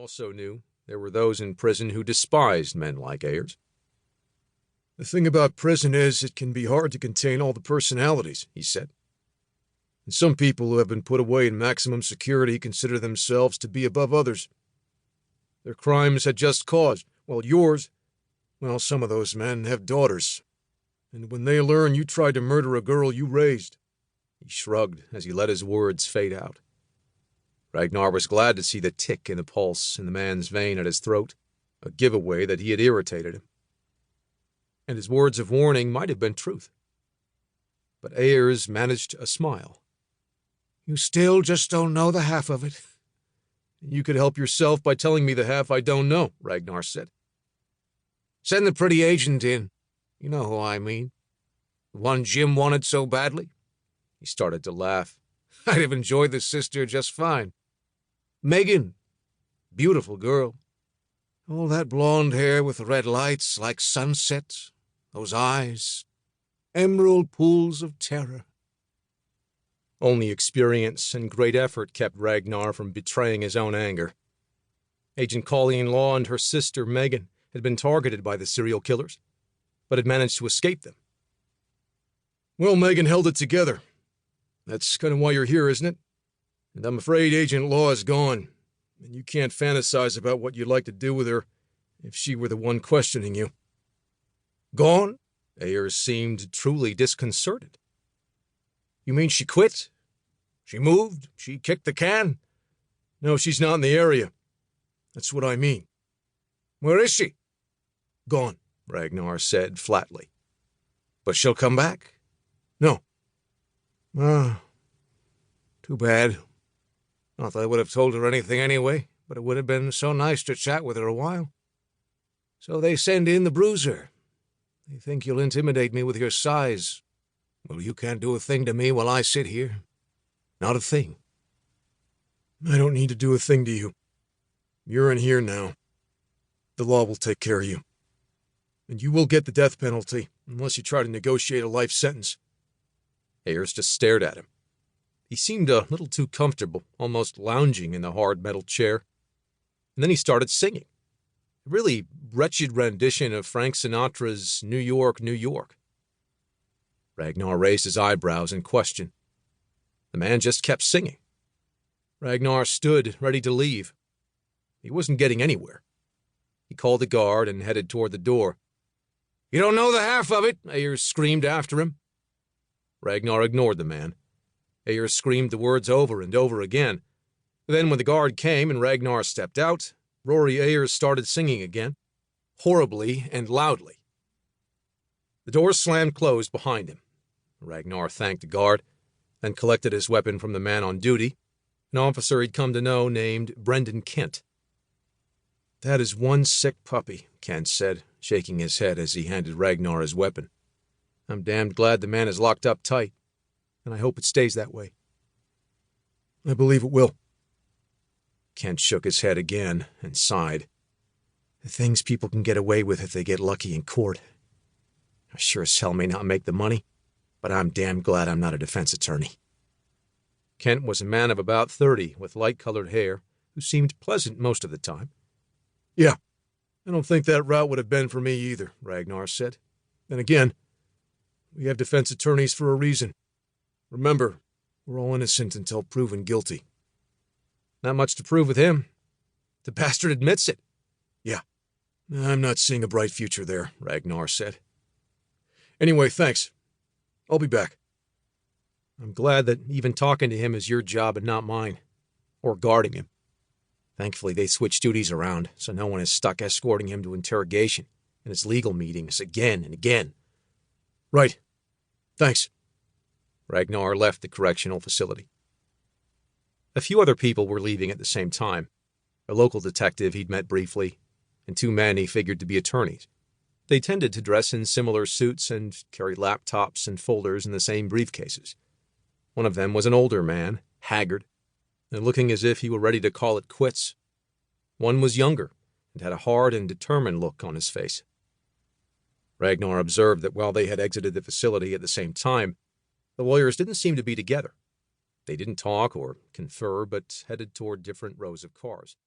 also knew there were those in prison who despised men like Ayers. "The thing about prison is it can be hard to contain all the personalities," he said. "And some people who have been put away in maximum security consider themselves to be above others. Their crimes had just cause, while yours, well, some of those men have daughters. And when they learn you tried to murder a girl you raised..." He shrugged as he let his words fade out. Ragnar was glad to see the tick in the pulse in the man's vein at his throat, a giveaway that he had irritated him. And his words of warning might have been truth. But Ayers managed a smile. "You still just don't know the half of it." "You could help yourself by telling me the half I don't know," Ragnar said. "Send the pretty agent in. You know who I mean. The one Jim wanted so badly." He started to laugh. "I'd have enjoyed the sister just fine. Megan. Beautiful girl. All that blonde hair with red lights like sunset. Those eyes. Emerald pools of terror." Only experience and great effort kept Ragnar from betraying his own anger. Agent Colleen Law and her sister Megan had been targeted by the serial killers, but had managed to escape them. "Well, Megan held it together. That's kind of why you're here, isn't it? And I'm afraid Agent Law is gone, and you can't fantasize about what you'd like to do with her if she were the one questioning you." "Gone?" Ayers seemed truly disconcerted. "You mean she quit? She moved? She kicked the can?" "No, she's not in the area. That's what I mean." "Where is she?" "Gone," Ragnar said flatly. "But she'll come back?" "No." "Ah, too bad. Not that I would have told her anything anyway, but it would have been so nice to chat with her a while. So they send in the bruiser. They think you'll intimidate me with your size. Well, you can't do a thing to me while I sit here. Not a thing." "I don't need to do a thing to you. You're in here now. The law will take care of you. And you will get the death penalty, unless you try to negotiate a life sentence." Ayers just stared at him. He seemed a little too comfortable, almost lounging in the hard metal chair. And then he started singing. A really wretched rendition of Frank Sinatra's New York, New York. Ragnar raised his eyebrows in question. The man just kept singing. Ragnar stood, ready to leave. He wasn't getting anywhere. He called a guard and headed toward the door. "You don't know the half of it," Ayers screamed after him. Ragnar ignored the man. Ayers screamed the words over and over again. Then when the guard came and Ragnar stepped out, Rory Ayers started singing again, horribly and loudly. The door slammed closed behind him. Ragnar thanked the guard, then collected his weapon from the man on duty, an officer he'd come to know named Brendan Kent. "That is one sick puppy," Kent said, shaking his head as he handed Ragnar his weapon. "I'm damned glad the man is locked up tight, and I hope it stays that way." "I believe it will." Kent shook his head again and sighed. "The things people can get away with if they get lucky in court. I sure as hell may not make the money, but I'm damned glad I'm not a defense attorney." Kent was a man of about 30 with light-colored hair who seemed pleasant most of the time. "Yeah, I don't think that route would have been for me either," Ragnar said. "Then again, we have defense attorneys for a reason. Remember, we're all innocent until proven guilty." "Not much to prove with him. The bastard admits it." "Yeah, I'm not seeing a bright future there," Ragnar said. "Anyway, thanks. I'll be back." "I'm glad that even talking to him is your job and not mine. Or guarding him. Thankfully, they switched duties around, so no one is stuck escorting him to interrogation and his legal meetings again and again." "Right. Thanks." Ragnar left the correctional facility. A few other people were leaving at the same time. A local detective he'd met briefly, and 2 men he figured to be attorneys. They tended to dress in similar suits and carry laptops and folders in the same briefcases. One of them was an older man, haggard, and looking as if he were ready to call it quits. One was younger and had a hard and determined look on his face. Ragnar observed that while they had exited the facility at the same time, the lawyers didn't seem to be together. They didn't talk or confer, but headed toward different rows of cars.